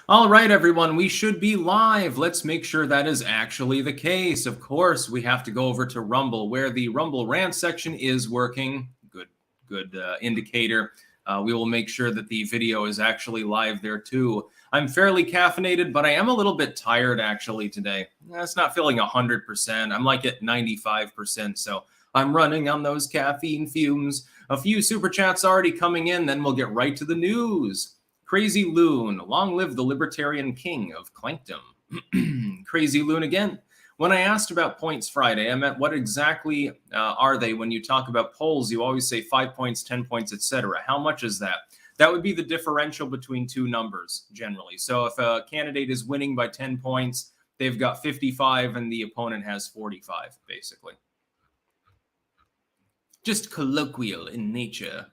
All right, everyone, we should be live. Let's make sure that is actually the case. Of course, we have to go over to Rumble, where the Rumble rant section is working. Good indicator. We will make sure that the video is actually live there too. I'm fairly caffeinated, but I am a little bit tired actually today. It's not feeling 100%. I'm like at 95%, so I'm running on those caffeine fumes. A few super chats already coming in, then we'll get right to the news. Crazy Loon, long live the libertarian king of Clankdom. Crazy Loon again. When I asked about points Friday, I meant what exactly are they? When you talk about polls, you always say 5 points, 10 points, etc. How much is that? That would be the differential between two numbers, generally. So if a candidate is winning by 10 points, they've got 55 and the opponent has 45, basically. Just colloquial in nature.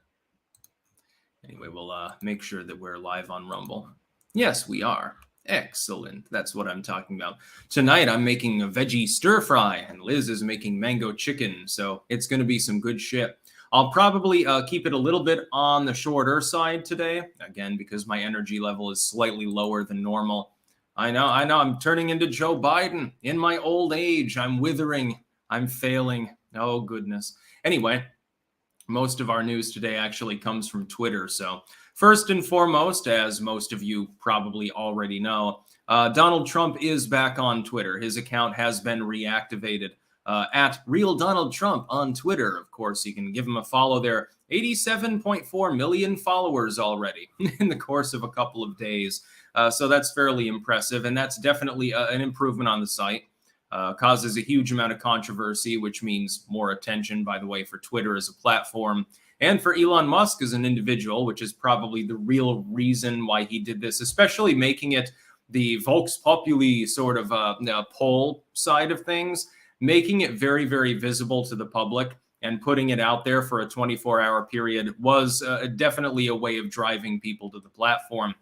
Anyway, we'll make sure that we're live on Rumble. Yes, we are. Excellent. That's what I'm talking about. Tonight, I'm making a veggie stir fry, and Liz is making mango chicken, so it's going to be some good shit. I'll probably keep it a little bit on the shorter side today, again, because my energy level is slightly lower than normal. I know, I'm turning into Joe Biden. In my old age, I'm withering. I'm failing. Oh, goodness. Anyway, most of our news today actually comes from Twitter. So first and foremost, as most of you probably already know, Donald Trump is back on Twitter. His account has been reactivated at Real Donald Trump on Twitter. Of course, you can give him a follow there. 87.4 million followers already in the course of a couple of days. So that's fairly impressive. And that's definitely an improvement on the site. Causes a huge amount of controversy, which means more attention, by the way, for Twitter as a platform and for Elon Musk as an individual, which is probably the real reason why he did this, especially making it the Vox Populi sort of poll side of things, making it very, very visible to the public and putting it out there for a 24-hour period was definitely a way of driving people to the platform.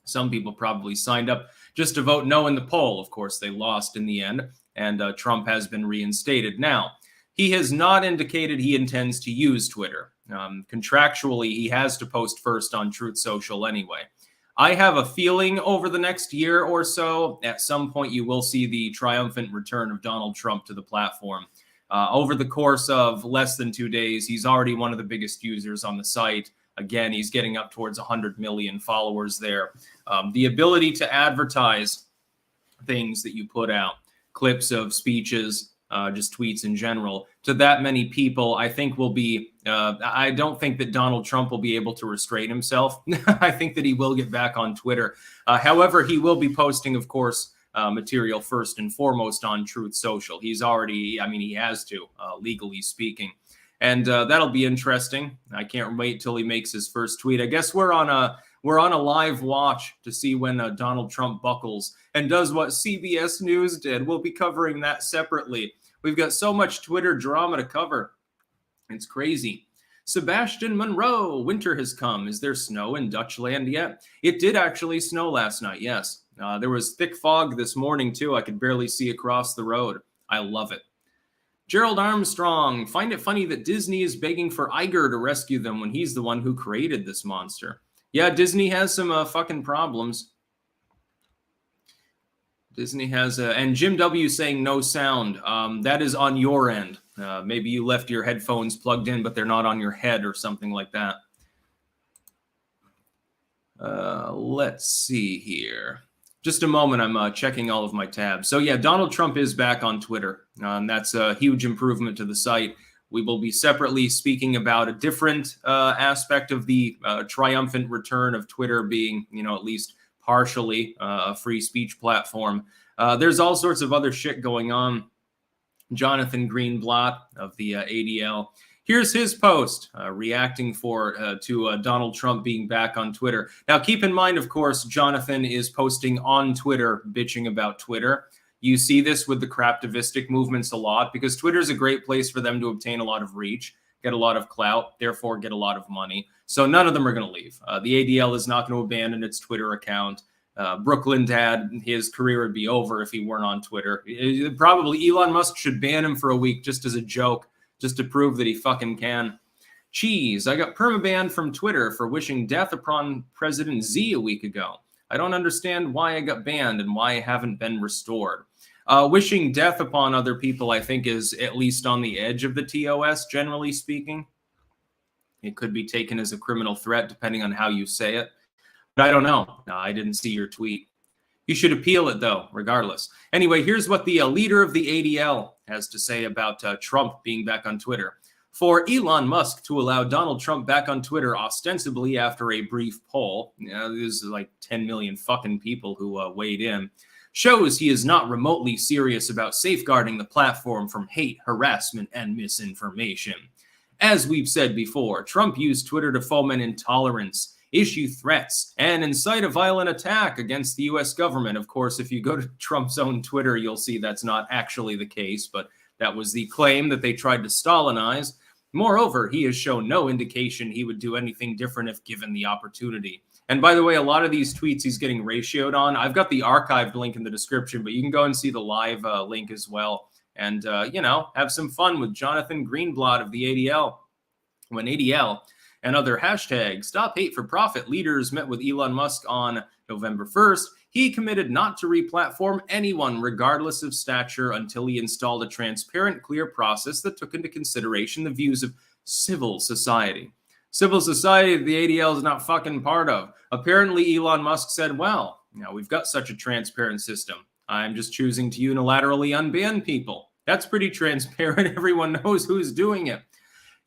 Some people probably signed up just to vote no in the poll. Of course, they lost in the end, and Trump has been reinstated. Now, he has not indicated he intends to use Twitter. Contractually, he has to post first on Truth Social anyway. I have a feeling over the next year or so, at some point, you will see the triumphant return of Donald Trump to the platform. Over the course of less than 2 days, he's already one of the biggest users on the site. Again, he's getting up towards 100 million followers there. The ability to advertise things that you put out, clips of speeches, just tweets in general, to that many people, I think will be, I don't think that Donald Trump will be able to restrain himself. I think that he will get back on Twitter. However, he will be posting, of course, material first and foremost on Truth Social. He's already, he has to, legally speaking. And that'll be interesting. I can't wait till he makes his first tweet. I guess we're on a live watch to see when Donald Trump buckles and does what CBS News did. We'll be covering that separately. We've got so much Twitter drama to cover. It's crazy. Sebastian Monroe, winter has come. Is there snow in Dutchland yet? It did actually snow last night, yes. There was thick fog this morning, too. I could barely see across the road. I love it. Gerald Armstrong, find it funny that Disney is begging for Iger to rescue them when he's the one who created this monster. Yeah, Disney has some fucking problems. Disney has, and Jim W saying no sound. That is on your end. Maybe you left your headphones plugged in, but they're not on your head or something like that. Let's see here. Just a moment, I'm checking all of my tabs. So yeah, Donald Trump is back on Twitter. That's a huge improvement to the site. We will be separately speaking about a different aspect of the triumphant return of Twitter being, at least partially a free speech platform. There's all sorts of other shit going on. Jonathan Greenblatt of the ADL. Here's his post reacting to Donald Trump being back on Twitter. Now, keep in mind, of course, Jonathan is posting on Twitter, bitching about Twitter. You see this with the craptivistic movements a lot because Twitter is a great place for them to obtain a lot of reach, get a lot of clout, therefore get a lot of money. So none of them are going to leave. The ADL is not going to abandon its Twitter account. Brooklyn Dad, his career would be over if he weren't on Twitter. Probably Elon Musk should ban him for a week just as a joke, just to prove that he fucking can. Cheese, I got permabanned from Twitter for wishing death upon President Z a week ago. I don't understand why I got banned and why I haven't been restored. Wishing death upon other people, I think, is at least on the edge of the TOS, generally speaking. It could be taken as a criminal threat, depending on how you say it. But I don't know. I didn't see your tweet. You should appeal it, though, regardless. Anyway, here's what the leader of the ADL has to say about Trump being back on Twitter. For Elon Musk to allow Donald Trump back on Twitter ostensibly after a brief poll, there's like 10 million fucking people who weighed in, shows he is not remotely serious about safeguarding the platform from hate, harassment, and misinformation. As we've said before, Trump used Twitter to foment intolerance, issue threats, and incite a violent attack against the U.S. government. Of course, if you go to Trump's own Twitter, you'll see that's not actually the case, but that was the claim that they tried to Stalinize. Moreover, he has shown no indication he would do anything different if given the opportunity. And by the way, a lot of these tweets he's getting ratioed on. I've got the archived link in the description, but you can go and see the live link as well. And, have some fun with Jonathan Greenblatt of the ADL. When ADL and other hashtags Stop Hate for Profit leaders met with Elon Musk on November 1st, he committed not to replatform anyone regardless of stature until he installed a transparent, clear process that took into consideration the views of civil society. Civil society the ADL is not fucking part of. Apparently, Elon Musk said, well, we've got such a transparent system. I'm just choosing to unilaterally unban people. That's pretty transparent. Everyone knows who's doing it.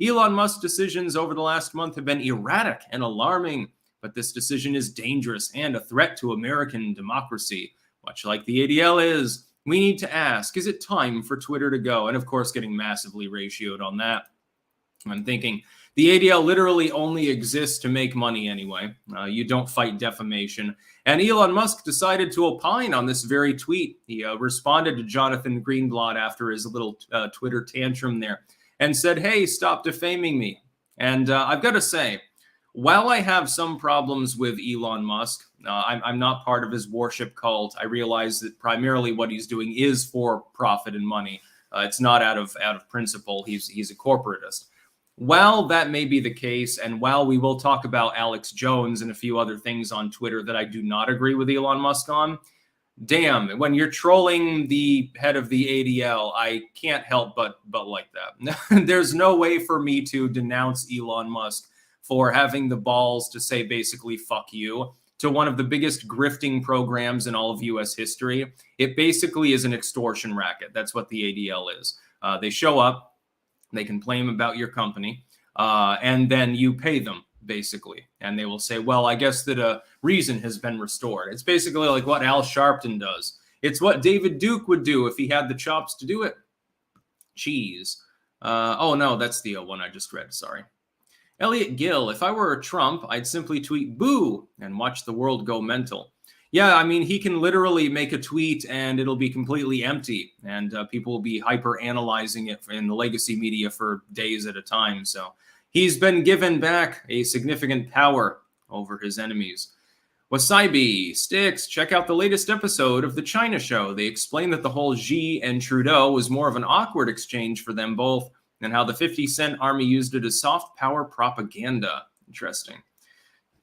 Elon Musk's decisions over the last month have been erratic and alarming, but this decision is dangerous and a threat to American democracy. Much like the ADL is, we need to ask, is it time for Twitter to go? And of course, getting massively ratioed on that. I'm thinking the ADL literally only exists to make money anyway. You don't fight defamation. And Elon Musk decided to opine on this very tweet. He responded to Jonathan Greenblatt after his little Twitter tantrum there and said, hey, stop defaming me. And I've got to say, while I have some problems with Elon Musk, I'm not part of his worship cult. I realize that primarily what he's doing is for profit and money. It's not out of principle. He's a corporatist. While that may be the case, and while we will talk about Alex Jones and a few other things on Twitter that I do not agree with Elon Musk on, damn, when you're trolling the head of the ADL, I can't help but like that. There's no way for me to denounce Elon Musk for having the balls to say basically fuck you to one of the biggest grifting programs in all of U.S. history. It basically is an extortion racket. That's what the ADL is. They show up. They complain about your company, and then you pay them, basically. And they will say, well, I guess that reason has been restored. It's basically like what Al Sharpton does. It's what David Duke would do if he had the chops to do it. Cheese. Oh, no, that's the one I just read. Sorry. Elliot Gill, if I were Trump, I'd simply tweet boo and watch the world go mental. Yeah, I mean, he can literally make a tweet and it'll be completely empty. And people will be hyper analyzing it in the legacy media for days at a time. So he's been given back a significant power over his enemies. Wasabi, Sticks, check out the latest episode of The China Show. They explain that the whole Xi and Trudeau was more of an awkward exchange for them both, and how the 50-cent army used it as soft power propaganda. Interesting.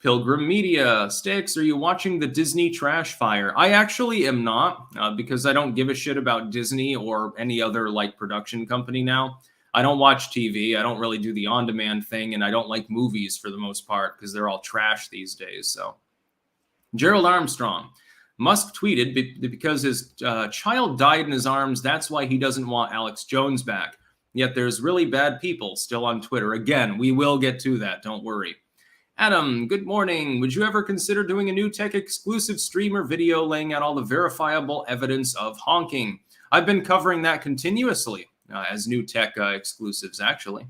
Pilgrim Media, Sticks, are you watching the Disney trash fire? I actually am not, because I don't give a shit about Disney or any other like production company now. I don't watch TV. I don't really do the on-demand thing, and I don't like movies for the most part because they're all trash these days. So, Gerald Armstrong, Musk tweeted because his child died in his arms. That's why he doesn't want Alex Jones back. Yet there's really bad people still on Twitter. Again, we will get to that. Don't worry. Adam, good morning. Would you ever consider doing a new tech exclusive stream or video laying out all the verifiable evidence of honking? I've been covering that continuously as new tech exclusives, actually.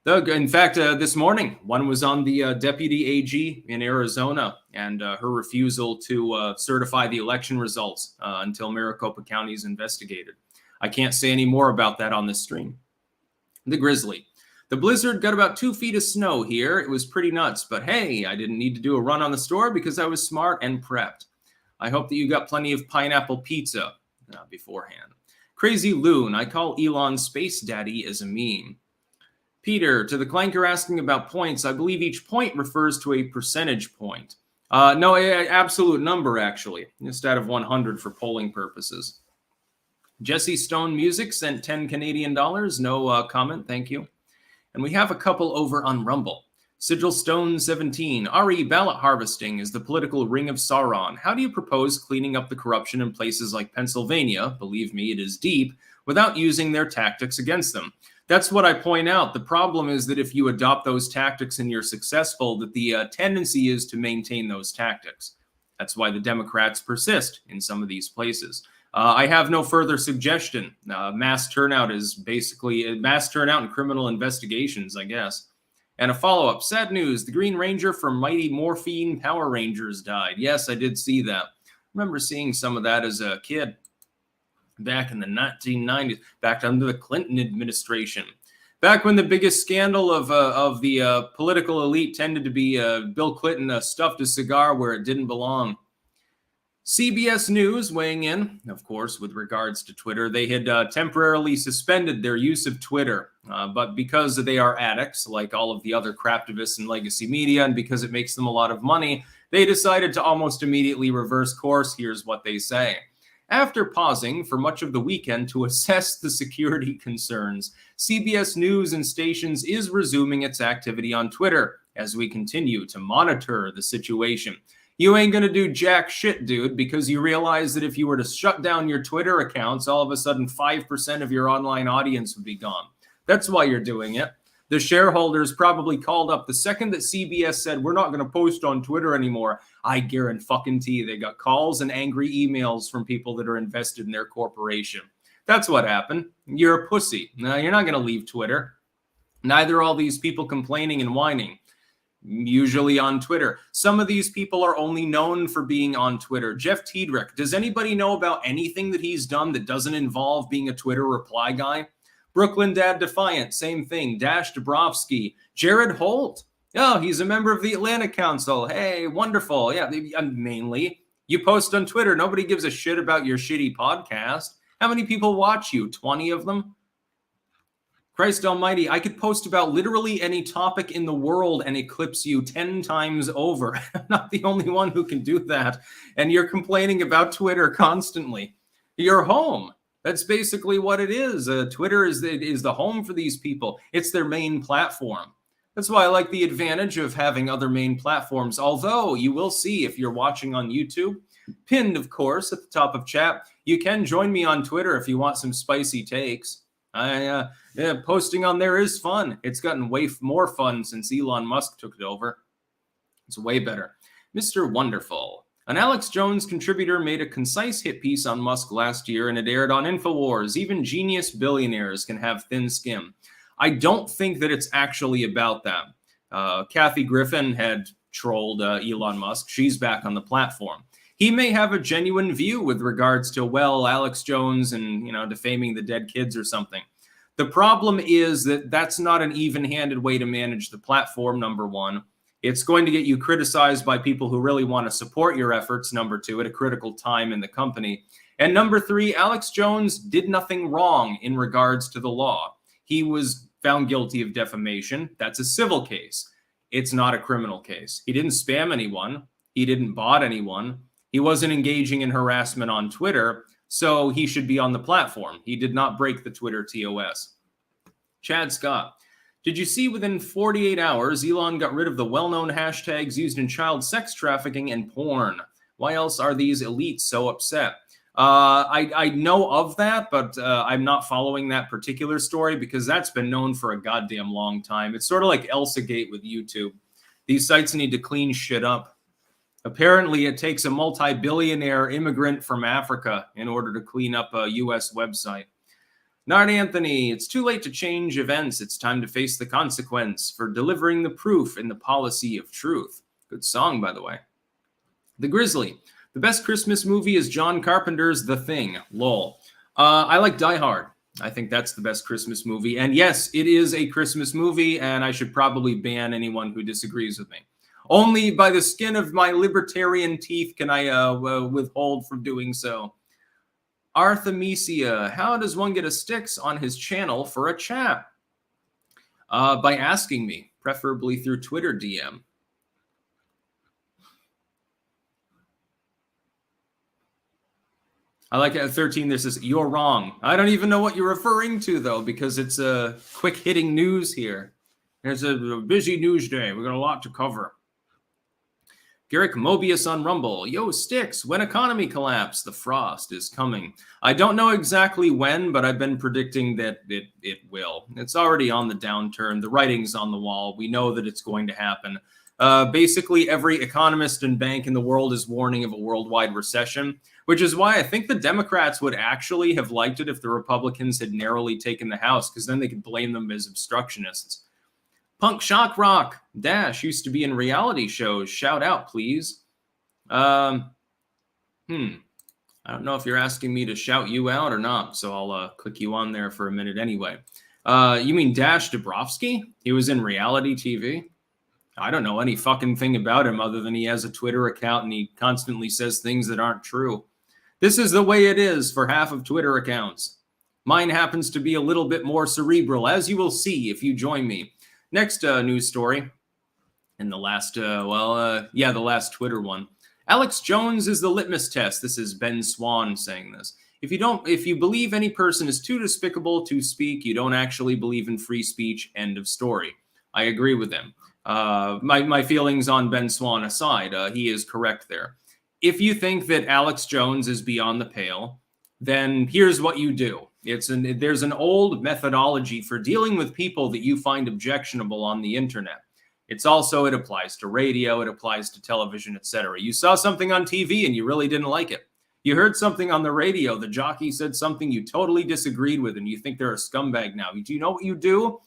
In fact, this morning, one was on the deputy AG in Arizona and her refusal to certify the election results until Maricopa County is investigated. I can't say any more about that on this stream. The Grizzly. The blizzard got about 2 feet of snow here. It was pretty nuts, but hey, I didn't need to do a run on the store because I was smart and prepped. I hope that you got plenty of pineapple pizza beforehand. Crazy Loon, I call Elon Space Daddy as a meme. Peter, to the clanker asking about points, I believe each point refers to a percentage point. No, absolute number, actually, instead of 100 for polling purposes. Jesse Stone Music sent 10 Canadian dollars. No comment, thank you. And we have a couple over on Rumble. Sigil Stone 17. RE, ballot harvesting is the political ring of Sauron. How do you propose cleaning up the corruption in places like Pennsylvania, believe me, it is deep, without using their tactics against them? That's what I point out. The problem is that if you adopt those tactics and you're successful, that the tendency is to maintain those tactics. That's why the Democrats persist in some of these places. I have no further suggestion. Mass turnout is basically mass turnout in criminal investigations, I guess. And a follow-up. Sad news. The Green Ranger from Mighty Morphine Power Rangers died. Yes, I did see that. I remember seeing some of that as a kid back in the 1990s, back under the Clinton administration. Back when the biggest scandal of the political elite tended to be Bill Clinton stuffed a cigar where it didn't belong. CBS News weighing in, of course, with regards to Twitter. They had temporarily suspended their use of Twitter, but because they are addicts, like all of the other craptivists and legacy media, and because it makes them a lot of money, they decided to almost immediately reverse course. Here's what they say. After pausing for much of the weekend to assess the security concerns, CBS News and Stations is resuming its activity on Twitter as we continue to monitor the situation. You ain't going to do jack shit, dude, because you realize that if you were to shut down your Twitter accounts, all of a sudden 5% of your online audience would be gone. That's why you're doing it. The shareholders probably called up the second that CBS said, we're not going to post on Twitter anymore. I guarantee they got calls and angry emails from people that are invested in their corporation. That's what happened. You're a pussy. No, you're not going to leave Twitter. Neither are all these people complaining and whining. Usually on Twitter. Some of these people are only known for being on Twitter. Jeff Tiedrick, does anybody know about anything that he's done that doesn't involve being a Twitter reply guy? Brooklyn Dad Defiant, same thing. Dash Dabrowski. Jared Holt. Oh, he's a member of the Atlantic Council. Hey, wonderful. Yeah, mainly. You post on Twitter. Nobody gives a shit about your shitty podcast. How many people watch you? 20 of them? Christ almighty, I could post about literally any topic in the world and eclipse you 10 times over. I'm not the only one who can do that. And you're complaining about Twitter constantly. You're home. That's basically what it is. Twitter is the home for these people. It's their main platform. That's why I like the advantage of having other main platforms. Although you will see if you're watching on YouTube, pinned, of course, at the top of chat, you can join me on Twitter if you want some spicy takes. Posting on there is fun. It's gotten way more fun since Elon Musk took it over. It's way better. Mr. Wonderful. An Alex Jones contributor made a concise hit piece on Musk last year, and it aired on InfoWars. Even genius billionaires can have thin skin. I don't think that it's actually about that. Kathy Griffin had trolled Elon Musk. She's back on the platform. He may have a genuine view with regards to, well, Alex Jones and, defaming the dead kids or something. The problem is that that's not an even-handed way to manage the platform, number one. It's going to get you criticized by people who really want to support your efforts, number two, at a critical time in the company. And number three, Alex Jones did nothing wrong in regards to the law. He was found guilty of defamation. That's a civil case. It's not a criminal case. He didn't spam anyone. He didn't bot anyone. He wasn't engaging in harassment on Twitter, so he should be on the platform. He did not break the Twitter TOS. Chad Scott. Did you see within 48 hours, Elon got rid of the well-known hashtags used in child sex trafficking and porn? Why else are these elites so upset? I know of that, but I'm not following that particular story because that's been known for a goddamn long time. It's sort of like ElsaGate with YouTube. These sites need to clean shit up. Apparently, it takes a multi-billionaire immigrant from Africa in order to clean up a U.S. website. Nard Anthony, it's too late to change events. It's time to face the consequence for delivering the proof in the policy of truth. Good song, by the way. The Grizzly, the best Christmas movie is John Carpenter's The Thing. Lol. I like Die Hard. I think that's the best Christmas movie. And yes, it is a Christmas movie, and I should probably ban anyone who disagrees with me. Only by the skin of my libertarian teeth can I withhold from doing so. Artemisia, how does one get a Styx on his channel for a chat? By asking me, preferably through Twitter DM. I like it at 13. This is you're wrong. I don't even know what you're referring to, though, because it's a quick hitting news here. There's a busy news day. We got a lot to cover. Garrick Mobius on Rumble. Yo, Sticks, when economy collapse, the frost is coming. I don't know exactly when, but I've been predicting that it will. It's already on the downturn. The writing's on the wall. We know that it's going to happen. Basically, every economist and bank in the world is warning of a worldwide recession, which is why I think the Democrats would actually have liked it if the Republicans had narrowly taken the House, because then they could blame them as obstructionists. Punk Shock Rock Dash used to be in reality shows. Shout out, please. I don't know if you're asking me to shout you out or not, so I'll click you on there for a minute anyway. You mean Dash Dabrowski? He was in reality TV? I don't know any fucking thing about him other than he has a Twitter account and he constantly says things that aren't true. This is the way it is for half of Twitter accounts. Mine happens to be a little bit more cerebral, as you will see if you join me. Next news story, and the last, the last Twitter one. Alex Jones is the litmus test. This is Ben Swan saying this. If you believe any person is too despicable to speak, you don't actually believe in free speech. End of story. I agree with him. My feelings on Ben Swan aside, he is correct there. If you think that Alex Jones is beyond the pale, then here's what you do. There's an old methodology for dealing with people that you find objectionable on the internet. It applies to radio, it applies to television, etc. You saw something on TV and you really didn't like it. You heard something on the radio, the jockey said something you totally disagreed with and you think they're a scumbag now. Do you know what you do?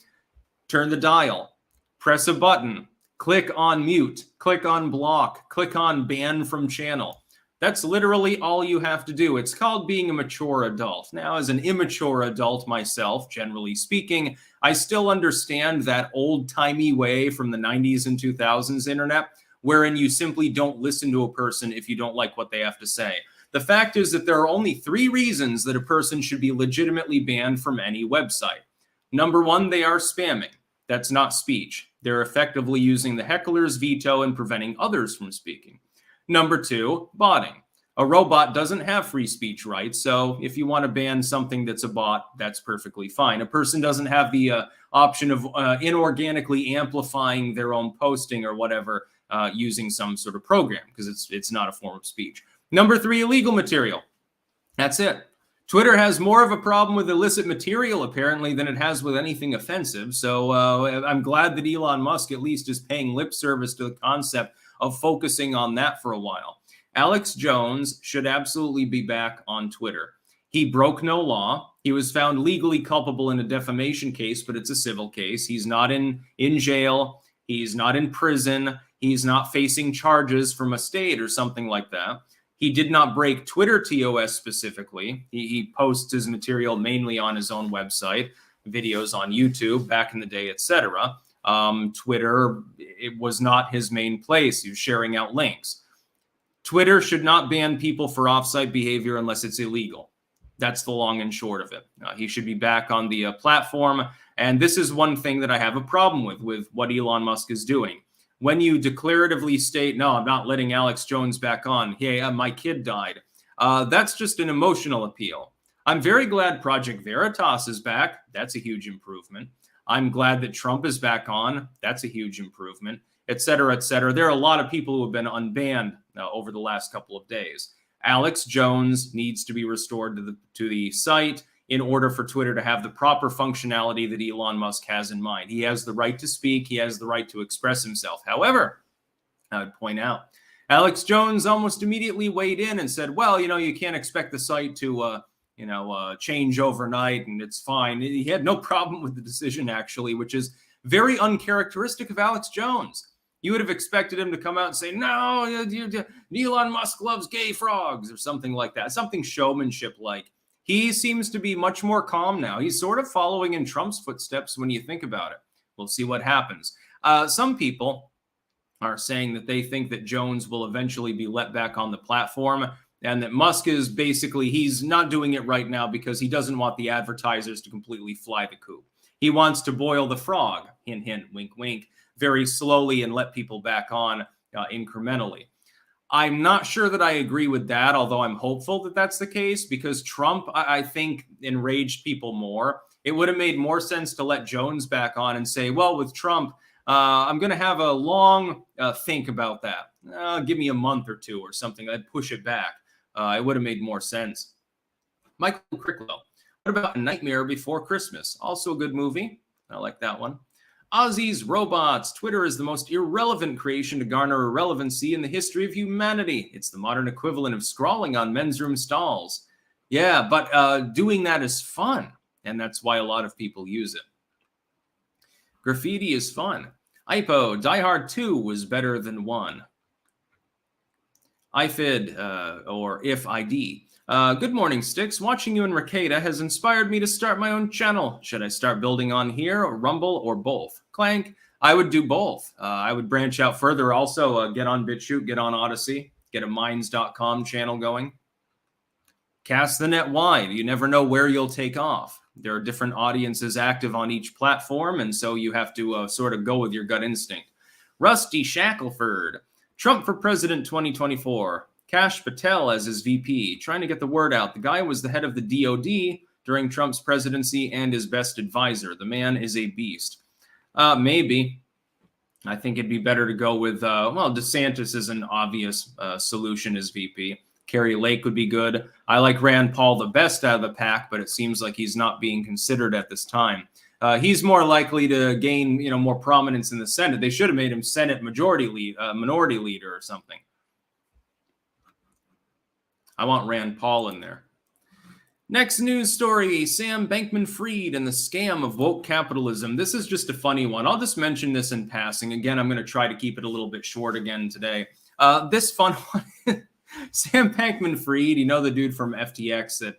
Turn the dial, press a button, click on mute, click on block, click on ban from channel. That's literally all you have to do. It's called being a mature adult. Now, as an immature adult myself, generally speaking, I still understand that old-timey way from the 90s and 2000s internet, wherein you simply don't listen to a person if you don't like what they have to say. The fact is that there are only 3 reasons that a person should be legitimately banned from any website. Number 1, they are spamming. That's not speech. They're effectively using the heckler's veto and preventing others from speaking. Number 2, botting. A robot doesn't have free speech rights, so if you want to ban something that's a bot, that's perfectly fine. A person doesn't have the option of inorganically amplifying their own posting or whatever using some sort of program, because it's not a form of speech. Number 3, illegal material. That's it. Twitter has more of a problem with illicit material, apparently, than it has with anything offensive. So I'm glad that Elon Musk at least is paying lip service to the concept of focusing on that for a while. Alex Jones should absolutely be back on Twitter. He broke no law. He was found legally culpable in a defamation case, but it's a civil case. He's not in jail. He's not in prison. He's not facing charges from a state or something like that. He did not break Twitter TOS specifically. He posts his material mainly on his own website, videos on YouTube back in the day, etc. Twitter, it was not his main place. He was sharing out links. Twitter should not ban people for off-site behavior unless it's illegal. That's the long and short of it. He should be back on the platform. And this is one thing that I have a problem with what Elon Musk is doing. When you declaratively state, no, I'm not letting Alex Jones back on. Hey, my kid died. That's just an emotional appeal. I'm very glad Project Veritas is back. That's a huge improvement. I'm glad that Trump is back on. That's a huge improvement, et cetera, et cetera. There are a lot of people who have been unbanned over the last couple of days. Alex Jones needs to be restored to the site in order for Twitter to have the proper functionality that Elon Musk has in mind. He has the right to speak. He has the right to express himself. However, I would point out, Alex Jones almost immediately weighed in and said, well, you can't expect the site to change overnight, and it's fine. He had no problem with the decision, actually, which is very uncharacteristic of Alex Jones. You would have expected him to come out and say, no, Elon Musk loves gay frogs, or something like that, something showmanship-like. He seems to be much more calm now. He's sort of following in Trump's footsteps when you think about it. We'll see what happens. Some people are saying that they think that Jones will eventually be let back on the platform, and that Musk is basically, he's not doing it right now because he doesn't want the advertisers to completely fly the coop. He wants to boil the frog, hint, hint, wink, wink, very slowly and let people back on incrementally. I'm not sure that I agree with that, although I'm hopeful that that's the case, because Trump, I think, enraged people more. It would have made more sense to let Jones back on and say, well, with Trump, I'm going to have a long think about that. Give me a month or two or something. I'd push it back. It would have made more sense. Michael Crickwell. What about A Nightmare Before Christmas? Also a good movie. I like that one. Ozzy's Robots. Twitter is the most irrelevant creation to garner irrelevancy in the history of humanity. It's the modern equivalent of scrawling on men's room stalls. Yeah, but doing that is fun, and that's why a lot of people use it. Graffiti is fun. Ipo, Die Hard 2 was better than 1. IFID, or if ID. Good morning, Sticks. Watching you in Ricada has inspired me to start my own channel. Should I start building on here, or Rumble, or both? Clank, I would do both. I would branch out further. Also, get on BitChute, get on Odyssey, get a Minds.com channel going. Cast the net wide. You never know where you'll take off. There are different audiences active on each platform, and so you have to sort of go with your gut instinct. Rusty Shackelford. Trump for President 2024. Kash Patel as his VP, trying to get the word out. The guy was the head of the DOD during Trump's presidency and his best advisor. The man is a beast. Maybe. I think it'd be better to go with, well, DeSantis is an obvious solution as VP. Kerry Lake would be good. I like Rand Paul the best out of the pack, but it seems like he's not being considered at this time. He's more likely to gain, more prominence in the Senate. They should have made him Senate minority leader or something. I want Rand Paul in there. Next news story, Sam Bankman-Fried and the scam of woke capitalism. This is just a funny one. I'll just mention this in passing. Again, I'm going to try to keep it a little bit short again today. This fun one, Sam Bankman-Fried, the dude from FTX that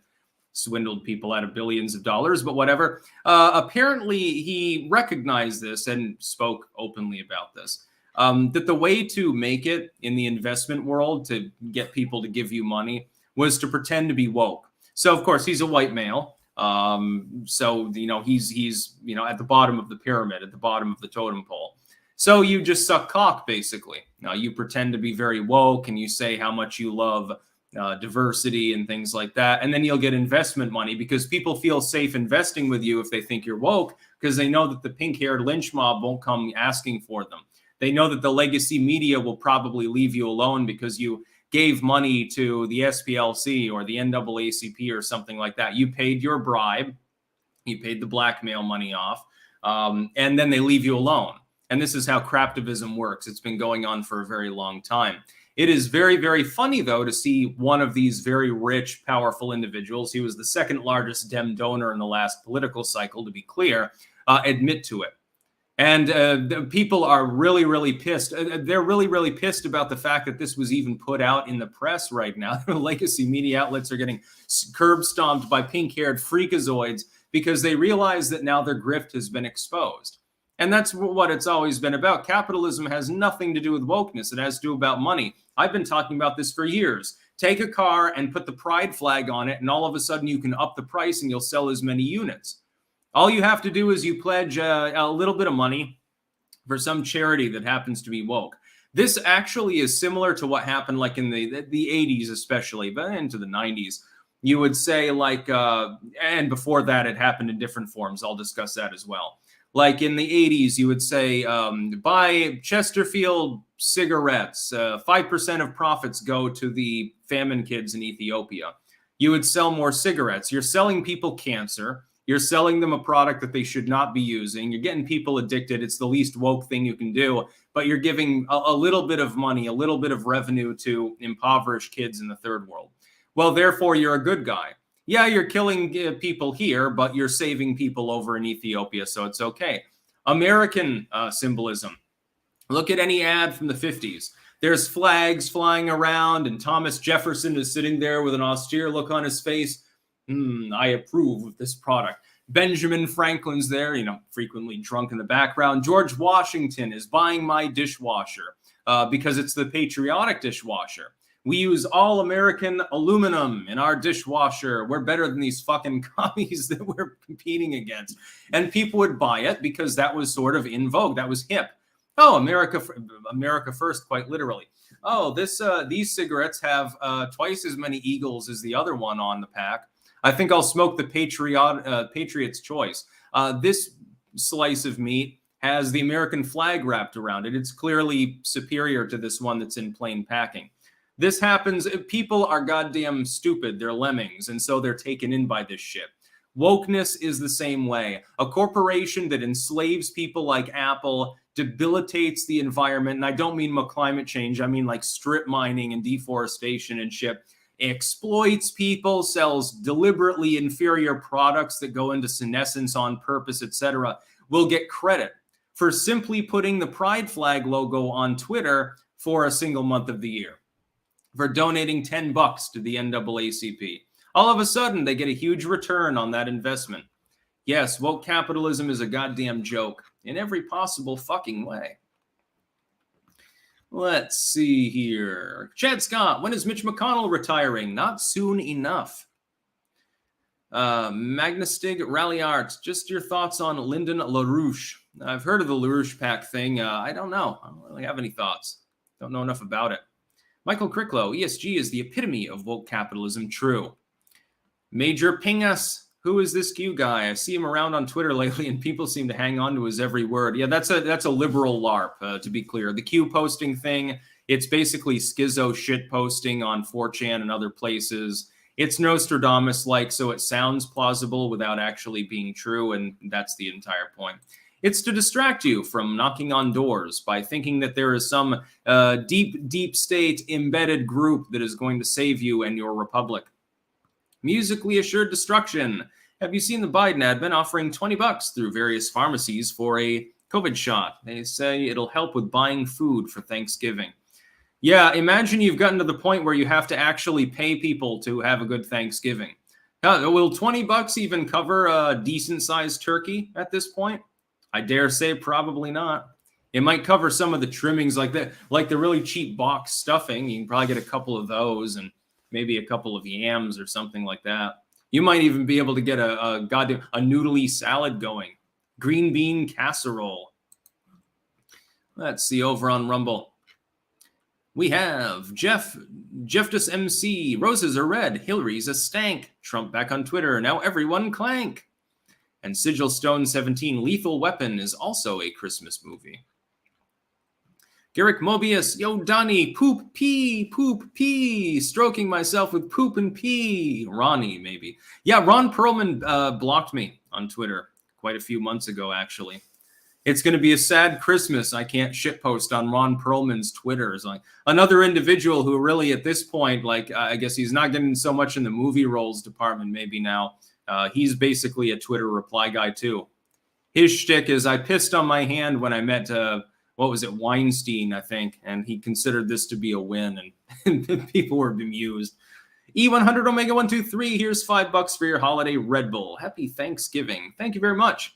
swindled people out of billions of dollars, but whatever. Apparently, he recognized this and spoke openly about this. That the way to make it in the investment world to get people to give you money was to pretend to be woke. So, of course, he's a white male. So, he's at the bottom of the pyramid, at the bottom of the totem pole. So you just suck cock, basically. You pretend to be very woke and you say how much you love diversity and things like that. And then you'll get investment money because people feel safe investing with you if they think you're woke, because they know that the pink-haired lynch mob won't come asking for them. They know that the legacy media will probably leave you alone because you gave money to the SPLC or the NAACP or something like that. You paid your bribe. You paid the blackmail money off. And then they leave you alone. And this is how craptivism works. It's been going on for a very long time. It is very, very funny, though, to see one of these very rich, powerful individuals, he was the second largest Dem donor in the last political cycle, to be clear, admit to it. And the people are really, really pissed. They're really, really pissed about the fact that this was even put out in the press right now. Legacy media outlets are getting curb stomped by pink-haired freakazoids because they realize that now their grift has been exposed. And that's what it's always been about. Capitalism has nothing to do with wokeness. It has to do about money. I've been talking about this for years. Take a car and put the pride flag on it, and all of a sudden you can up the price and you'll sell as many units. All you have to do is you pledge a little bit of money for some charity that happens to be woke. This actually is similar to what happened like in the 80s especially, but into the 90s. You would say like, and before that it happened in different forms. I'll discuss that as well. Like in the 80s, you would say, buy Chesterfield cigarettes. 5% of profits go to the famine kids in Ethiopia. You would sell more cigarettes. You're selling people cancer. You're selling them a product that they should not be using. You're getting people addicted. It's the least woke thing you can do. But you're giving a little bit of money, a little bit of revenue to impoverished kids in the third world. Well, therefore, you're a good guy. Yeah, you're killing people here, but you're saving people over in Ethiopia, so it's okay. American symbolism. Look at any ad from the 50s. There's flags flying around, and Thomas Jefferson is sitting there with an austere look on his face. I approve of this product. Benjamin Franklin's there, frequently drunk in the background. George Washington is buying my dishwasher because it's the patriotic dishwasher. We use all American aluminum in our dishwasher. We're better than these fucking commies that we're competing against. And people would buy it because that was sort of in vogue. That was hip. Oh, America first, quite literally. oh, these cigarettes have twice as many eagles as the other one on the pack. I think I'll smoke the Patriot's Choice. This slice of meat has the American flag wrapped around it. It's clearly superior to this one that's in plain packing. This happens, people are goddamn stupid. They're lemmings, and so they're taken in by this shit. Wokeness is the same way. A corporation that enslaves people like Apple, debilitates the environment, and I don't mean climate change, I mean like strip mining and deforestation and shit, exploits people, sells deliberately inferior products that go into senescence on purpose, etc., will get credit for simply putting the pride flag logo on Twitter for a single month of the year, for donating $10 to the NAACP. All of a sudden, they get a huge return on that investment. Yes, woke capitalism is a goddamn joke in every possible fucking way. Let's see here. Chad Scott, when is Mitch McConnell retiring? Not soon enough. Magnustig Rally Arts, just your thoughts on Lyndon LaRouche. I've heard of the LaRouche PAC thing. I don't know. I don't really have any thoughts. Don't know enough about it. Michael Cricklow, ESG is the epitome of woke capitalism. True. Major Pingas, who is this Q guy? I see him around on Twitter lately, and people seem to hang on to his every word. Yeah, that's a liberal LARP, to be clear. The Q posting thing, it's basically schizo shit posting on 4chan and other places. It's Nostradamus-like, so it sounds plausible without actually being true, and that's the entire point. It's to distract you from knocking on doors by thinking that there is some deep state embedded group that is going to save you and your republic. Musically assured destruction. Have you seen the Biden admin offering $20 through various pharmacies for a COVID shot? They say it'll help with buying food for Thanksgiving. Yeah, imagine you've gotten to the point where you have to actually pay people to have a good Thanksgiving. Will $20 even cover a decent-sized turkey at this point? I dare say probably not. It might cover some of the trimmings like the really cheap box stuffing. You can probably get a couple of those and maybe a couple of yams or something like that. You might even be able to get a noodly salad going. Green bean casserole. Let's see over on Rumble. We have Jefftus MC. Roses are red. Hillary's a stank. Trump back on Twitter. Now everyone clank. And Sigil Stone 17. Lethal Weapon is also a Christmas movie. Garrick Mobius, yo, Donnie, poop, pee, stroking myself with poop and pee. Ronnie, maybe. Yeah, Ron Perlman blocked me on Twitter quite a few months ago, actually. It's going to be a sad Christmas. I can't shitpost on Ron Perlman's Twitter. It's like another individual who really at this point, like, I guess he's not getting so much in the movie roles department maybe now. He's basically a Twitter reply guy, too. His shtick is, I pissed on my hand when I met... what was it, Weinstein, I think, and he considered this to be a win, and people were bemused. E100 Omega 123, here's $5 for your holiday Red Bull. Happy Thanksgiving. Thank you very much.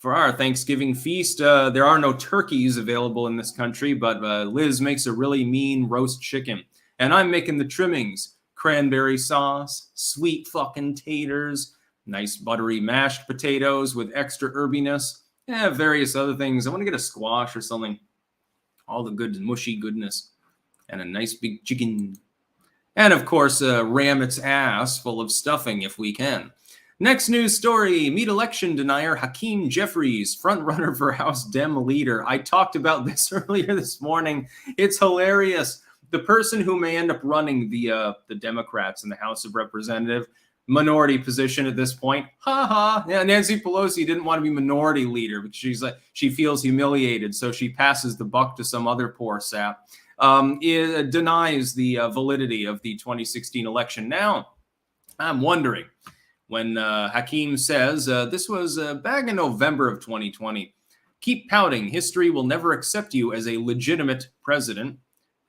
For our Thanksgiving feast, there are no turkeys available in this country, but Liz makes a really mean roast chicken, and I'm making the trimmings. Cranberry sauce, sweet fucking taters, nice buttery mashed potatoes with extra herbiness. Yeah, various other things. I want to get a squash or something. All the good mushy goodness. And a nice big chicken. And of course, ram its ass full of stuffing if we can. Next news story. Meet election denier Hakeem Jeffries, frontrunner for House Dem leader. I talked about this earlier this morning. It's hilarious. The person who may end up running the Democrats in the House of Representatives, minority position at this point. Yeah, Nancy Pelosi didn't want to be minority leader because she feels humiliated, so she passes the buck to some other poor sap. It denies the validity of the 2016 election. Now, I'm wondering, when Hakeem says, this was back in November of 2020, keep pouting, history will never accept you as a legitimate president.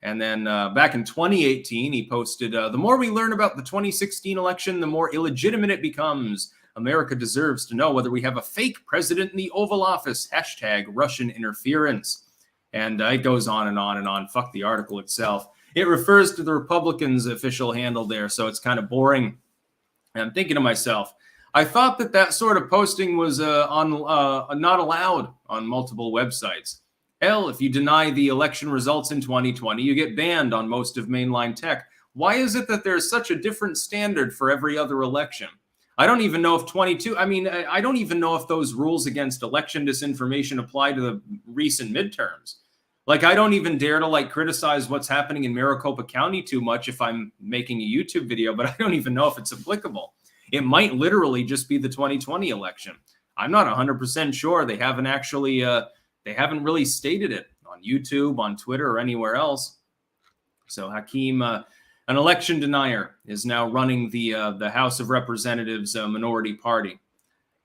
And then back in 2018, he posted, the more we learn about the 2016 election, the more illegitimate it becomes. America deserves to know whether we have a fake president in the Oval Office. # Russian interference. And it goes on and on and on. Fuck the article itself. It refers to the Republicans' official handle there, so it's kind of boring. And I'm thinking to myself, I thought that sort of posting was not allowed on multiple websites. Hell, if you deny the election results in 2020, you get banned on most of mainline tech. Why is it that there's such a different standard for every other election? I don't even know if I don't even know if those rules against election disinformation apply to the recent midterms. Like, I don't even dare to criticize what's happening in Maricopa County too much if I'm making a YouTube video, but I don't even know if it's applicable. It might literally just be the 2020 election. I'm not 100% sure. They haven't actually, they haven't really stated it on YouTube, on Twitter, or anywhere else. So Hakeem, an election denier, is now running the House of Representatives minority party.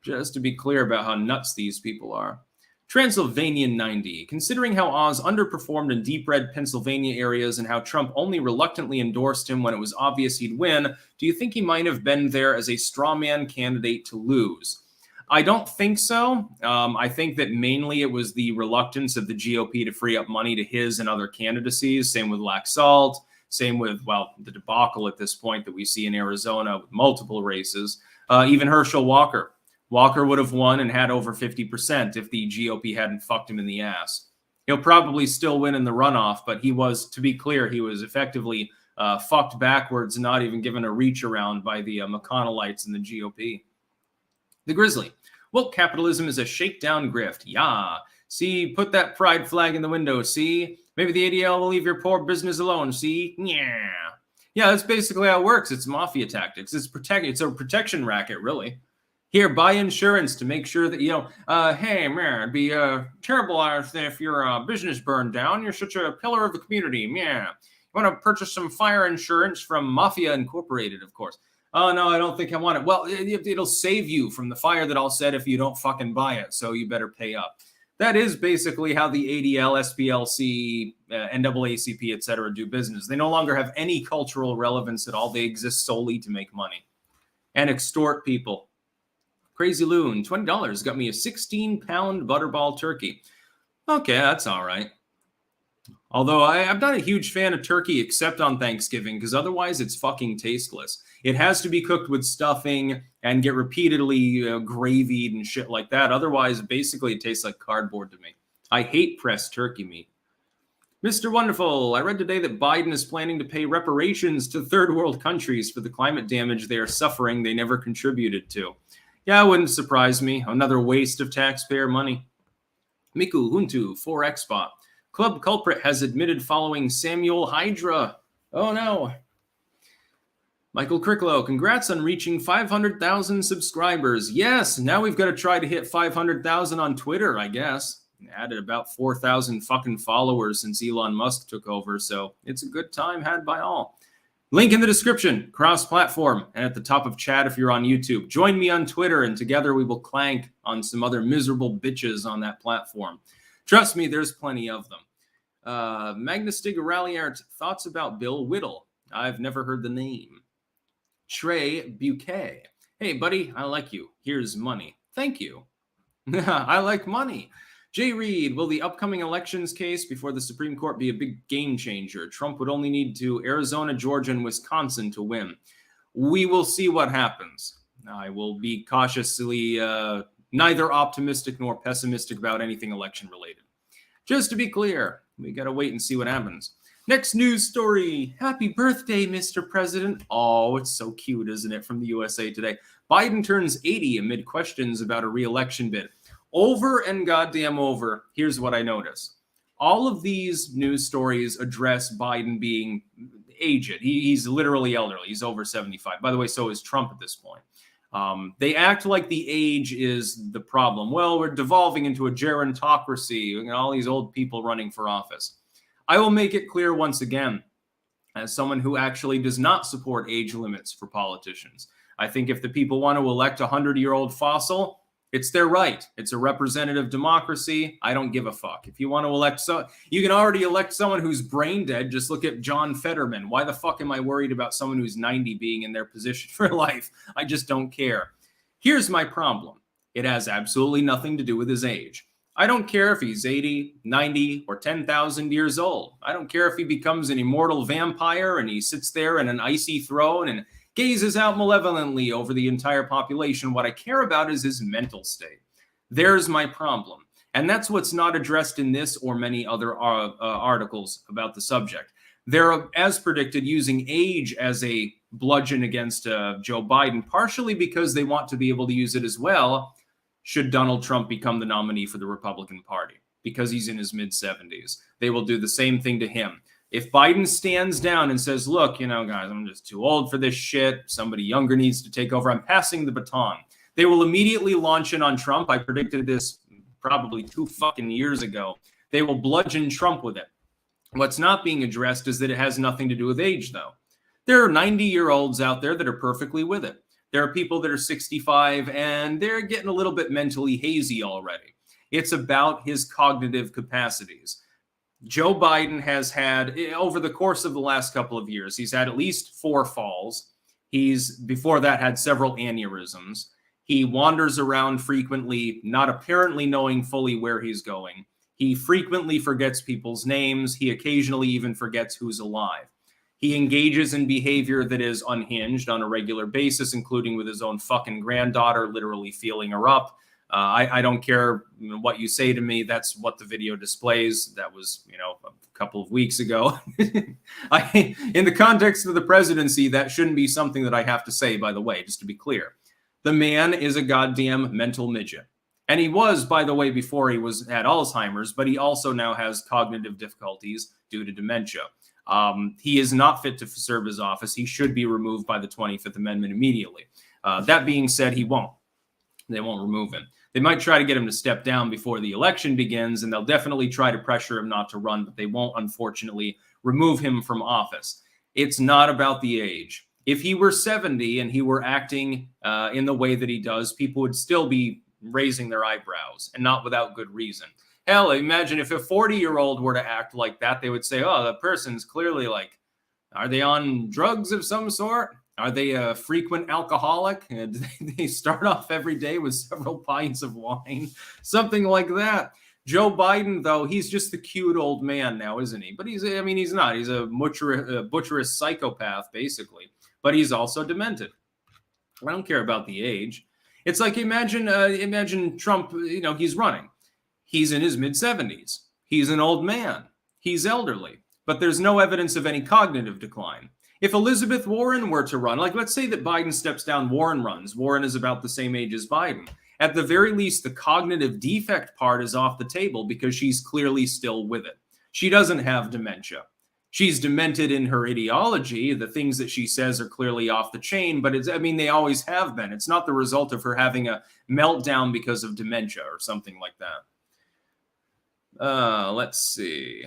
Just to be clear about how nuts these people are. Transylvanian 90. Considering how Oz underperformed in deep red Pennsylvania areas and how Trump only reluctantly endorsed him when it was obvious he'd win, do you think he might have been there as a straw man candidate to lose? I don't think so. I think that mainly it was the reluctance of the GOP to free up money to his and other candidacies. Same with Laxalt. Same with, the debacle at this point that we see in Arizona with multiple races. Even Herschel Walker. Walker would have won and had over 50% if the GOP hadn't fucked him in the ass. He'll probably still win in the runoff, but he was, to be clear, he was effectively fucked backwards, not even given a reach around by the McConnellites and the GOP. The Grizzly. Well, capitalism is a shakedown grift. Yeah. See, put that pride flag in the window. See, maybe the ADL will leave your poor business alone. See, yeah. Yeah, that's basically how it works. It's mafia tactics. It's a protection racket, really. Here, buy insurance to make sure that, hey, man, it'd be terrible if your business burned down. You're such a pillar of the community. Yeah. You want to purchase some fire insurance from Mafia Incorporated, of course. Oh, no, I don't think I want it. Well, it'll save you from the fire that I'll set if you don't fucking buy it, so you better pay up. That is basically how the ADL, SPLC, NAACP, et cetera, do business. They no longer have any cultural relevance at all. They exist solely to make money and extort people. Crazy Loon, $20 got me a 16-pound butterball turkey. Okay, that's all right. Although I'm not a huge fan of turkey except on Thanksgiving, because otherwise it's fucking tasteless. It has to be cooked with stuffing and get repeatedly gravied and shit like that. Otherwise, basically, it tastes like cardboard to me. I hate pressed turkey meat. Mr. Wonderful, I read today that Biden is planning to pay reparations to third world countries for the climate damage they are suffering they never contributed to. Yeah, it wouldn't surprise me. Another waste of taxpayer money. Miku Huntu, 4xbot. Club culprit has admitted following Samuel Hydra. Oh no. Michael Cricklow, congrats on reaching 500,000 subscribers. Yes, now we've got to try to hit 500,000 on Twitter, I guess. Added about 4,000 fucking followers since Elon Musk took over, so it's a good time had by all. Link in the description, cross-platform, and at the top of chat if you're on YouTube. Join me on Twitter, and together we will clank on some other miserable bitches on that platform. Trust me, there's plenty of them. Magnus Ralliart, thoughts about Bill Whittle? I've never heard the name. Trey Buquet. Hey, buddy, I like you. Here's money. Thank you. I like money. Jay Reed, will the upcoming elections case before the Supreme Court be a big game changer? Trump would only need to Arizona, Georgia, and Wisconsin to win. We will see what happens. I will be cautiously neither optimistic nor pessimistic about anything election related. Just to be clear, we got to wait and see what happens. Next news story. Happy birthday, Mr. President. Oh, it's so cute, isn't it? From the USA Today. Biden turns 80 amid questions about a re-election bid. Over and goddamn over, here's what I notice. All of these news stories address Biden being aged. He's literally elderly. He's over 75. By the way, so is Trump at this point. They act like the age is the problem. Well, we're devolving into a gerontocracy, and all these old people running for office. I will make it clear once again, as someone who actually does not support age limits for politicians. I think if the people want to elect a 100-year-old fossil, it's their right. It's a representative democracy. I don't give a fuck. If you want to elect you can already elect someone who's brain dead. Just look at John Fetterman. Why the fuck am I worried about someone who's 90 being in their position for life? I just don't care. Here's my problem. It has absolutely nothing to do with his age. I don't care if he's 80, 90, or 10,000 years old. I don't care if he becomes an immortal vampire and he sits there in an icy throne and gazes out malevolently over the entire population. What I care about is his mental state. There's my problem. And that's what's not addressed in this or many other articles about the subject. They're, as predicted, using age as a bludgeon against Joe Biden, partially because they want to be able to use it as well should Donald Trump become the nominee for the Republican Party, because he's in his mid-70s. They will do the same thing to him. If Biden stands down and says, look, you know, guys, I'm just too old for this shit. Somebody younger needs to take over. I'm passing the baton. They will immediately launch in on Trump. I predicted this probably 2 fucking years ago. They will bludgeon Trump with it. What's not being addressed is that it has nothing to do with age, though. There are 90-year-olds out there that are perfectly with it. There are people that are 65 and they're getting a little bit mentally hazy already. It's about his cognitive capacities. Joe Biden has had, over the course of the last couple of years, he's had at least 4 falls. He's, before that, had several aneurysms. He wanders around frequently, not apparently knowing fully where he's going. He frequently forgets people's names. He occasionally even forgets who's alive. He engages in behavior that is unhinged on a regular basis, including with his own fucking granddaughter, literally feeling her up. I don't care what you say to me. That's what the video displays. That was, you know, a couple of weeks ago. In the context of the presidency, that shouldn't be something that I have to say, by the way, just to be clear. The man is a goddamn mental midget. And he was, by the way, before he had Alzheimer's, but he also now has cognitive difficulties due to dementia. He is not fit to serve his office. He should be removed by the 25th Amendment immediately. That being said, he won't. They won't remove him. They might try to get him to step down before the election begins, and they'll definitely try to pressure him not to run, but they won't, unfortunately, remove him from office. It's not about the age. If he were 70 and he were acting in the way that he does, people would still be raising their eyebrows, and not without good reason. Hell, imagine if a 40-year-old were to act like that, they would say, oh, the person's clearly like, are they on drugs of some sort? Are they a frequent alcoholic? Do they start off every day with several pints of wine? Something like that. Joe Biden, though, he's just the cute old man now, isn't he? But he's not. He's a butcherous psychopath, basically. But he's also demented. I don't care about the age. It's like, imagine Trump, you know, he's running. He's in his mid-70s. He's an old man. He's elderly. But there's no evidence of any cognitive decline. If Elizabeth Warren were to run, like let's say that Biden steps down, Warren runs. Warren is about the same age as Biden. At the very least, the cognitive defect part is off the table because she's clearly still with it. She doesn't have dementia. She's demented in her ideology. The things that she says are clearly off the chain, but they always have been. It's not the result of her having a meltdown because of dementia or something like that. Let's see.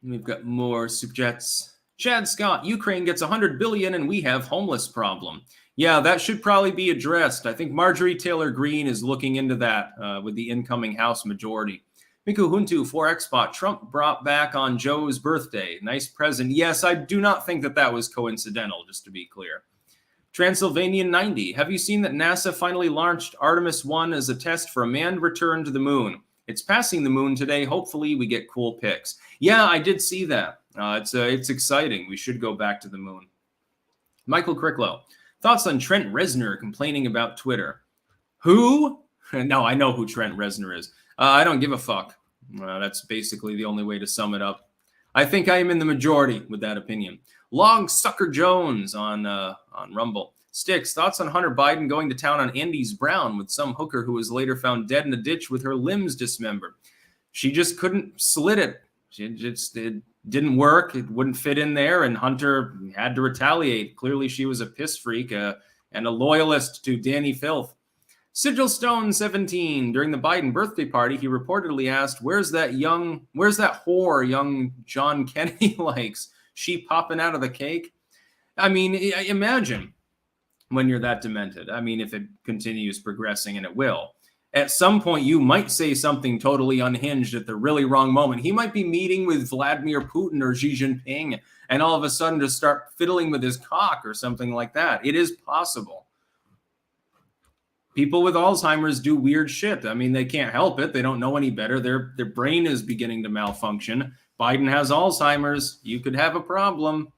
We've got more Superchats. Chad Scott, Ukraine gets 100 billion and we have homeless problem. Yeah, that should probably be addressed. I think Marjorie Taylor Greene is looking into that with the incoming House majority. Miku Huntu, 4xBot, Trump brought back on Joe's birthday. Nice present. Yes, I do not think that was coincidental, just to be clear. Transylvanian 90, have you seen that NASA finally launched Artemis 1 as a test for a manned return to the moon? It's passing the moon today. Hopefully we get cool pics. Yeah, I did see that. It's exciting. We should go back to the moon. Michael Cricklow, thoughts on Trent Reznor complaining about Twitter? Who? No, I know who Trent Reznor is. I don't give a fuck. That's basically the only way to sum it up. I think I am in the majority with that opinion. Long Sucker Jones on Rumble. Sticks, thoughts on Hunter Biden going to town on Andy's Brown with some hooker who was later found dead in a ditch with her limbs dismembered. She just couldn't slit it. It didn't work. It wouldn't fit in there, and Hunter had to retaliate. Clearly, she was a piss freak and a loyalist to Danny Filth. Sigil Stone 17. During the Biden birthday party, he reportedly asked, where's that whore young John Kennedy likes? She popping out of the cake? I mean, imagine when you're that demented. I mean, if it continues progressing, and it will. At some point, you might say something totally unhinged at the really wrong moment. He might be meeting with Vladimir Putin or Xi Jinping and all of a sudden just start fiddling with his cock or something like that. It is possible. People with Alzheimer's do weird shit. I mean, they can't help it. They don't know any better. Their brain is beginning to malfunction. Biden has Alzheimer's. You could have a problem.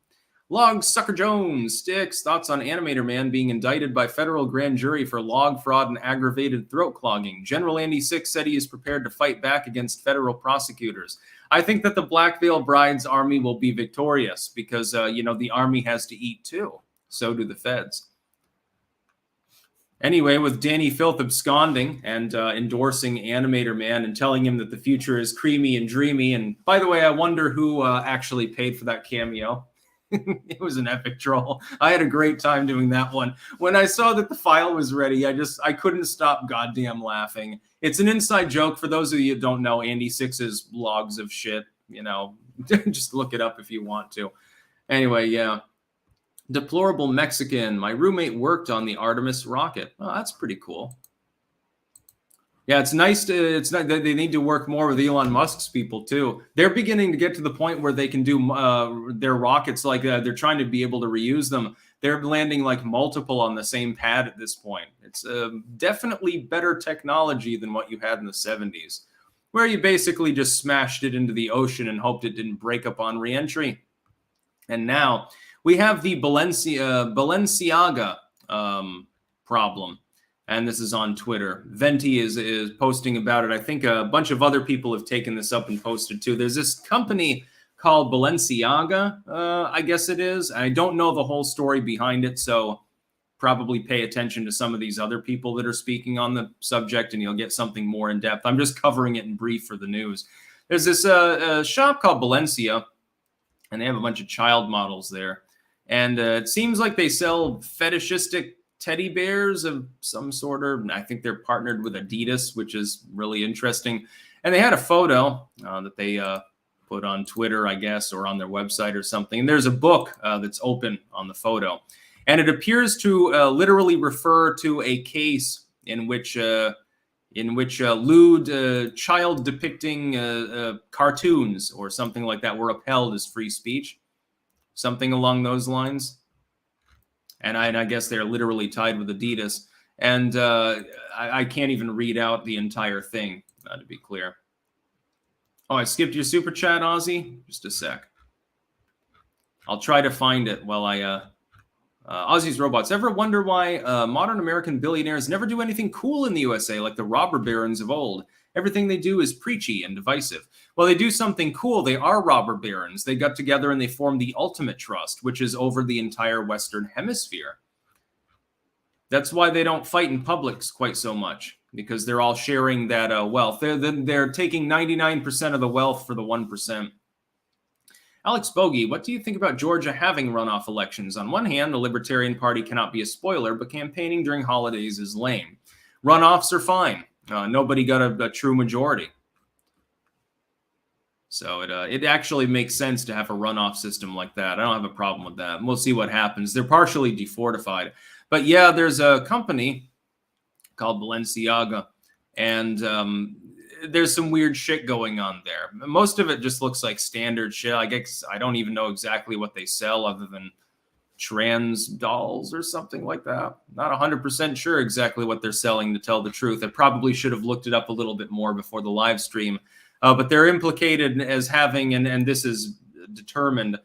Log Sucker Jones, Sticks, thoughts on Animator Man being indicted by federal grand jury for log fraud and aggravated throat clogging. General Andy Six said he is prepared to fight back against federal prosecutors. I think that the Black Veil Bride's army will be victorious because, the army has to eat too. So do the feds. Anyway, with Danny Filth absconding and endorsing Animator Man and telling him that the future is creamy and dreamy. And by the way, I wonder who actually paid for that cameo. It was an epic troll. I had a great time doing that one. When I saw that the file was ready, I couldn't stop goddamn laughing. It's an inside joke. For those of you who don't know, Andy Six's logs of shit, just look it up if you want to. Anyway, yeah. Deplorable Mexican. My roommate worked on the Artemis rocket. Oh, that's pretty cool. Yeah, it's nice it's not that they need to work more with Elon Musk's people too. They're beginning to get to the point where they can do their rockets like they're trying to be able to reuse them. They're landing like multiple on the same pad at this point. It's definitely better technology than what you had in the 70s, where you basically just smashed it into the ocean and hoped it didn't break up on reentry. And now we have the Balenciaga problem. And this is on Twitter. Venti is posting about it. I think a bunch of other people have taken this up and posted too. There's this company called Balenciaga, I guess it is. I don't know the whole story behind it, so probably pay attention to some of these other people that are speaking on the subject, and you'll get something more in depth. I'm just covering it in brief for the news. There's this shop called Balenciaga, and they have a bunch of child models there. And it seems like they sell fetishistic teddy bears of some sort of, I think they're partnered with Adidas, which is really interesting. And they had a photo that they put on Twitter, I guess, or on their website or something. And there's a book that's open on the photo. And it appears to literally refer to a case in which lewd child depicting cartoons or something like that were upheld as free speech. Something along those lines. And I guess they're literally tied with Adidas. And I can't even read out the entire thing, to be clear. Oh, I skipped your super chat, Ozzy? Just a sec. I'll try to find it while Ozzy's Robots. Ever wonder why modern American billionaires never do anything cool in the USA like the robber barons of old? Everything they do is preachy and divisive. Well, they do something cool. They are robber barons. They got together and they formed the Ultimate Trust, which is over the entire Western Hemisphere. That's why they don't fight in public quite so much, because they're all sharing that wealth. They're taking 99% of the wealth for the 1%. Alex Bogey, what do you think about Georgia having runoff elections? On one hand, the Libertarian Party cannot be a spoiler, but campaigning during holidays is lame. Runoffs are fine. Nobody got a true majority. So it actually makes sense to have a runoff system like that. I don't have a problem with that. We'll see what happens. They're partially defortified. But yeah, there's a company called Balenciaga, and there's some weird shit going on there. Most of it just looks like standard shit. I guess I don't even know exactly what they sell other than trans dolls or something like that. Not 100% sure exactly what they're selling, to tell the truth. I probably should have looked it up a little bit more before the live stream. But they're implicated as having, and this is determined,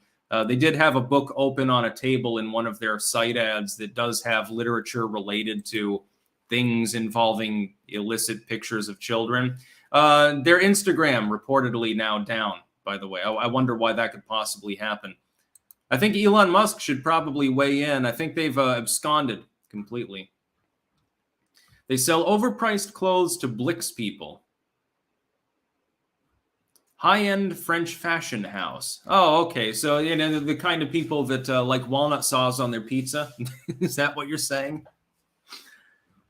they did have a book open on a table in one of their site ads that does have literature related to things involving illicit pictures of children. Their Instagram reportedly now down, by the way. I wonder why that could possibly happen. I think Elon Musk should probably weigh in. I think they've absconded completely. They sell overpriced clothes to Blix people. High-end French fashion house. Oh, okay. So, the kind of people that like walnut sauce on their pizza. Is that what you're saying?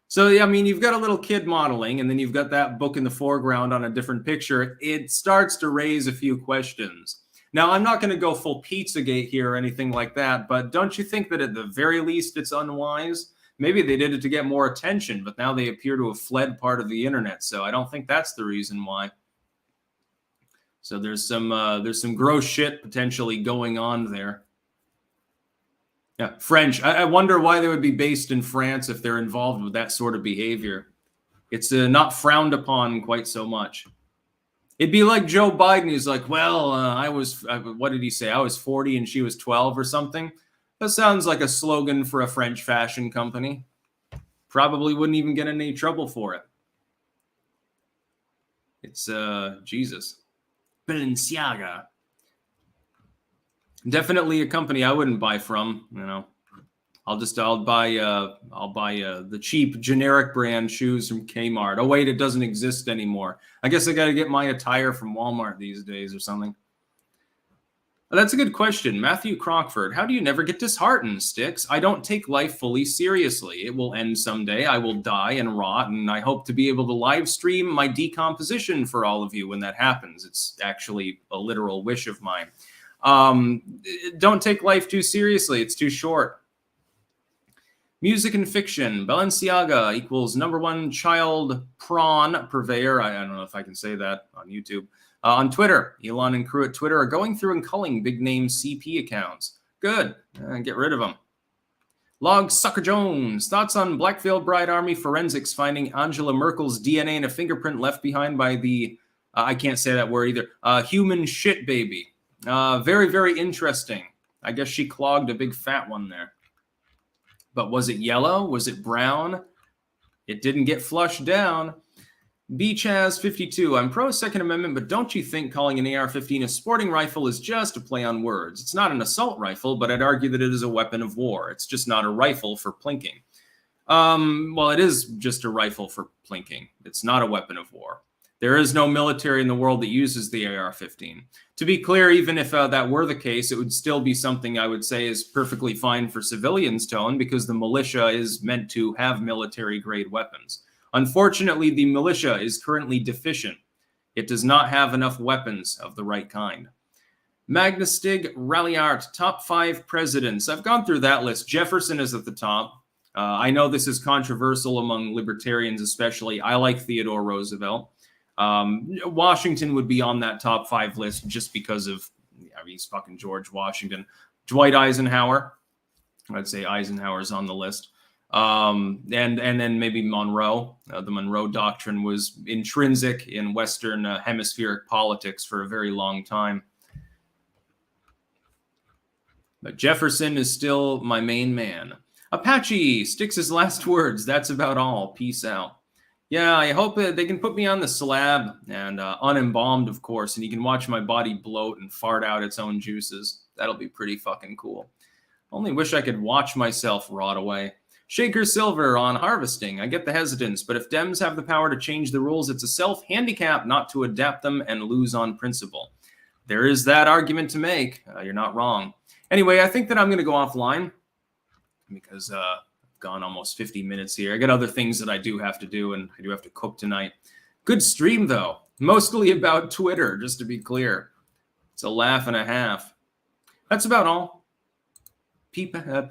So, yeah, I mean, you've got a little kid modeling, and then you've got that book in the foreground on a different picture. It starts to raise a few questions. Now, I'm not going to go full Pizzagate here or anything like that, but don't you think that at the very least it's unwise? Maybe they did it to get more attention, but now they appear to have fled part of the internet, so I don't think that's the reason why. So there's some gross shit potentially going on there. Yeah, French. I wonder why they would be based in France if they're involved with that sort of behavior. It's not frowned upon quite so much. It'd be like Joe Biden. He's like, well, what did he say? I was 40 and she was 12 or something. That sounds like a slogan for a French fashion company. Probably wouldn't even get in any trouble for it. It's Jesus. Balenciaga. Definitely a company I wouldn't buy from, you know. I'll buy the cheap generic brand shoes from Kmart. Oh wait, it doesn't exist anymore. I guess I got to get my attire from Walmart these days or something. That's a good question. Matthew Crockford, how do you never get disheartened, Sticks? I don't take life fully seriously. It will end someday. I will die and rot, and I hope to be able to live stream my decomposition for all of you when that happens. It's actually a literal wish of mine. Don't take life too seriously. It's too short. Music and fiction. Balenciaga equals #1 child prawn purveyor. I don't know if I can say that on YouTube. On Twitter, Elon and crew at Twitter are going through and culling big-name CP accounts. Good. Get rid of them. Log Sucker Jones. Thoughts on Black Veil Bride Army forensics finding Angela Merkel's DNA in a fingerprint left behind by the, I can't say that word either, human shit baby. Very, very interesting. I guess she clogged a big fat one there. But was it yellow? Was it brown? It didn't get flushed down. Beachaz52, I'm pro Second Amendment, but don't you think calling an AR-15 a sporting rifle is just a play on words? It's not an assault rifle, but I'd argue that it is a weapon of war. It's just not a rifle for plinking. Well, it is just a rifle for plinking. It's not a weapon of war. There is no military in the world that uses the AR-15. To be clear, even if that were the case, it would still be something I would say is perfectly fine for civilians to own because the militia is meant to have military-grade weapons. Unfortunately, the militia is currently deficient. It does not have enough weapons of the right kind. Magnustig Ralliart, top 5 presidents. I've gone through that list. Jefferson is at the top. I know this is controversial among libertarians especially. I like Theodore Roosevelt. Washington would be on that top 5 list just because of, he's fucking George Washington. Dwight Eisenhower. I'd say Eisenhower's on the list. And then maybe Monroe. The Monroe Doctrine was intrinsic in Western hemispheric politics for a very long time. But Jefferson is still my main man. Apache sticks his last words. That's about all. Peace out. Yeah, I hope they can put me on the slab and unembalmed, of course, and you can watch my body bloat and fart out its own juices. That'll be pretty fucking cool. Only wish I could watch myself rot away. Shaker Silver on harvesting. I get the hesitance, but if Dems have the power to change the rules, it's a self-handicap not to adapt them and lose on principle. There is that argument to make. You're not wrong. Anyway, I think that I'm going to go offline because I've gone almost 50 minutes here. I got other things that I do have to do, and I do have to cook tonight. Good stream, though. Mostly about Twitter, just to be clear. It's a laugh and a half. That's about all. Peace out.